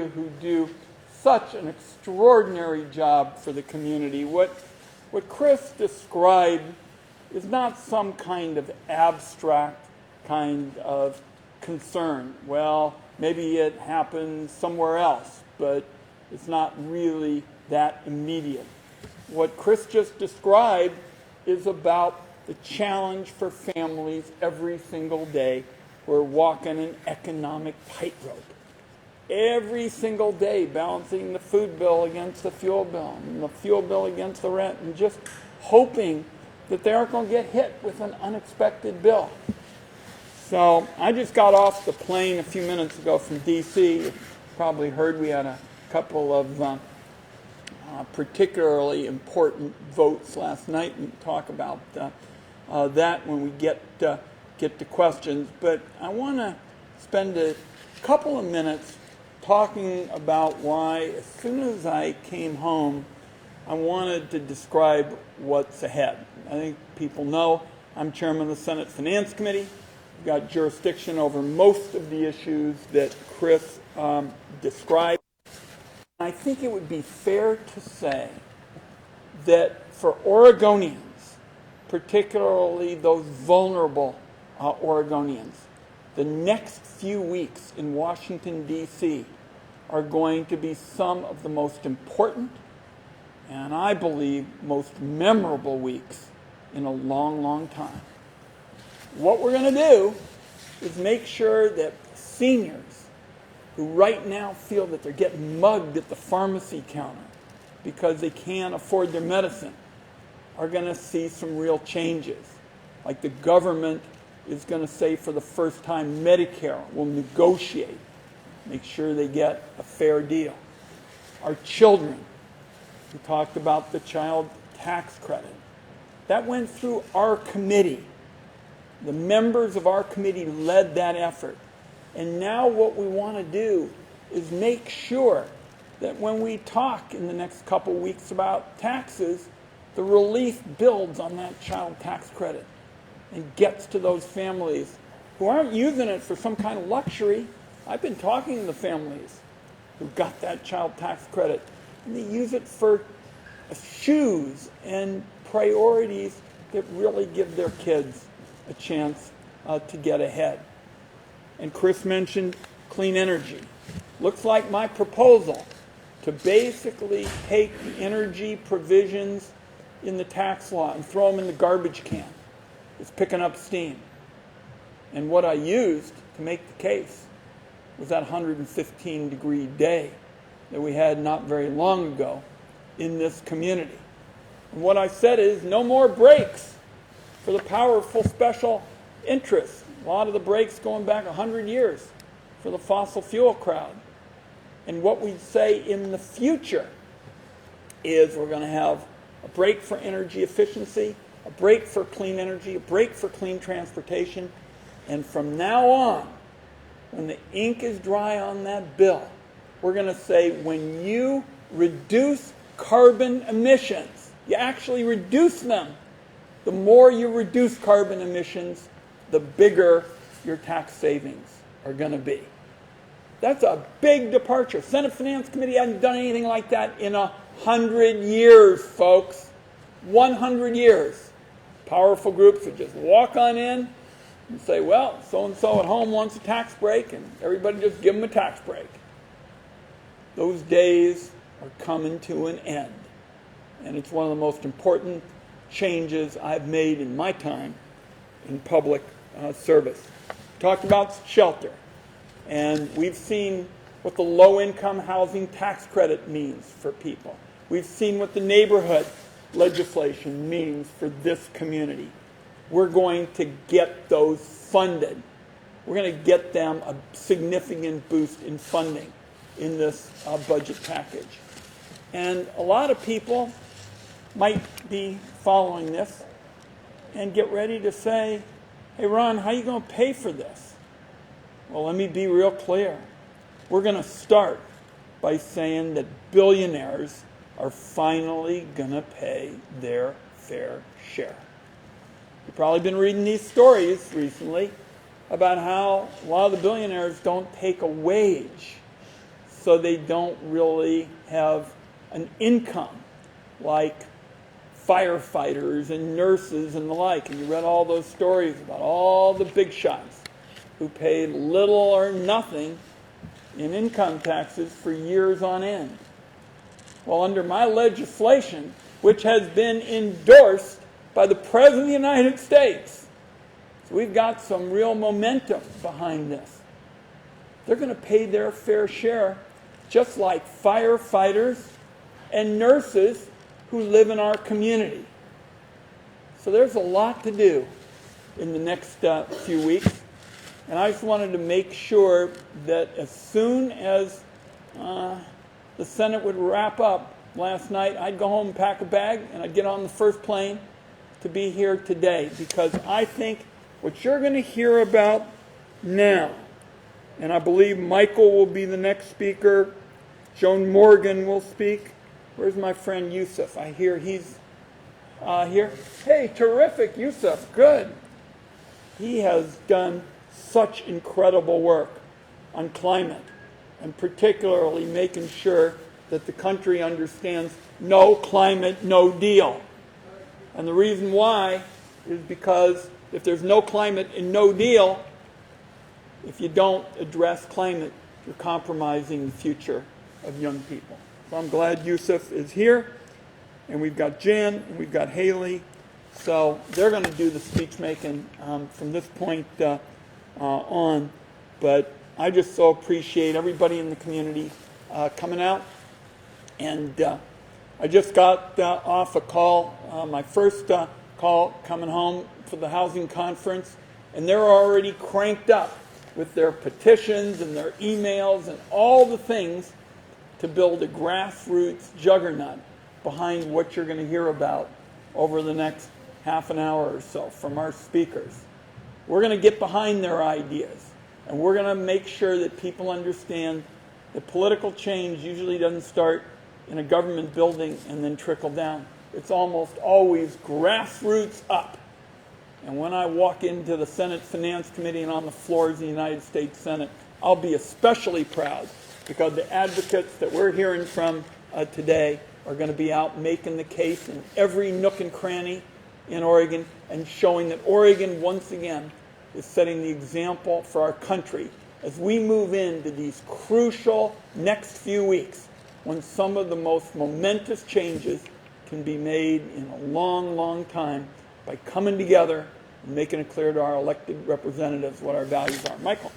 you who do such an extraordinary job for the community. What Chris described is not some kind of abstract kind of concern. Well, maybe it happens somewhere else, but it's not really that immediate. What Chris just described is about the challenge for families every single day. We're walking an economic tightrope. Every single day, balancing the food bill against the fuel bill, and the fuel bill against the rent, and just hoping that they aren't going to get hit with an unexpected bill. So I just got off the plane a few minutes ago from D.C. You probably heard we had a couple of particularly important votes last night, and we'll talk about that when we get to questions. But I want to spend a couple of minutes talking about why, as soon as I came home, I wanted to describe what's ahead. I think people know I'm chairman of the Senate Finance Committee. I've got jurisdiction over most of the issues that Chris described. I think it would be fair to say that for Oregonians, particularly those vulnerable Oregonians, the next few weeks in Washington, D.C. are going to be some of the most important and, I believe, most memorable weeks in a long, long time. What we're going to do is make sure that seniors who right now feel that they're getting mugged at the pharmacy counter because they can't afford their medicine are going to see some real changes. Like the government is going to say for the first time Medicare will negotiate, make sure they get a fair deal. Our children, we talked about the child tax credit. That went through our committee. The members of our committee led that effort. And now what we want to do is make sure that when we talk in the next couple weeks about taxes, the relief builds on that child tax credit and gets to those families who aren't using it for some kind of luxury. I've been talking to the families who got that child tax credit, and they use it for shoes and priorities that really give their kids a chance to get ahead. And Chris mentioned clean energy. Looks like my proposal to basically take the energy provisions in the tax law and throw them in the garbage can is picking up steam. And what I used to make the case was that 115-degree day that we had not very long ago in this community. And what I said is no more brakes for the powerful special interests. A lot of the brakes going back 100 years for the fossil fuel crowd. And what we say in the future is we're going to have a brake for energy efficiency, a brake for clean energy, a brake for clean transportation. And from now on, when the ink is dry on that bill, we're going to say when you reduce carbon emissions, you actually reduce them. The more you reduce carbon emissions, the bigger your tax savings are going to be. That's a big departure. Senate Finance Committee hasn't done anything like that in 100 years, folks. 100 years. Powerful groups would just walk on in and say, well, so-and-so at home wants a tax break, and everybody just give them a tax break. Those days are coming to an end. And it's one of the most important changes I've made in my time in public service. Talked about shelter. And we've seen what the low-income housing tax credit means for people. We've seen what the neighborhood legislation means for this community. We're going to get those funded. We're going to get them a significant boost in funding in this budget package. And a lot of people might be following this and get ready to say, hey, Ron, how are you going to pay for this? Well, let me be real clear. We're going to start by saying that billionaires are finally going to pay their fair share. You've probably been reading these stories recently about how a lot of the billionaires don't take a wage. so they don't really have an income like firefighters and nurses and the like. And you read all those stories about all the big shots who paid little or nothing in income taxes for years on end. Well, under my legislation, which has been endorsed by the President of the United States, so we've got some real momentum behind this. They're going to pay their fair share, just like firefighters and nurses who live in our community. So there's a lot to do in the next few weeks. And I just wanted to make sure that as soon as the Senate would wrap up last night, I'd go home and pack a bag, and I'd get on the first plane to be here today. Because I think what you're going to hear about now, and I believe Michael will be the next speaker, Joan Morgan will speak. Where's my friend Yusuf? I hear he's here. Hey, terrific, Yusuf, good. He has done such incredible work on climate, and particularly making sure that the country understands no climate, no deal. And the reason why is because if there's no climate and no deal, if you don't address climate, you're compromising the future of young people. So I'm glad Yusuf is here, and we've got Jan, and we've got Haley. So they're going to do the speech making from this point on. But I just so appreciate everybody in the community coming out. And I just got off a call, my first call coming home for the housing conference, and they're already cranked up with their petitions and their emails and all the things to build a grassroots juggernaut behind what you're going to hear about over the next half an hour or so from our speakers. We're going to get behind their ideas, and we're going to make sure that people understand that political change usually doesn't start in a government building and then trickle down. It's almost always grassroots up. And when I walk into the Senate Finance Committee and on the floors of the United States Senate, I'll be especially proud because the advocates that we're hearing from today are going to be out making the case in every nook and cranny in Oregon and showing that Oregon, once again, is setting the example for our country as we move into these crucial next few weeks when some of the most momentous changes can be made in a long, long time by coming together and making it clear to our elected representatives what our values are. Michael.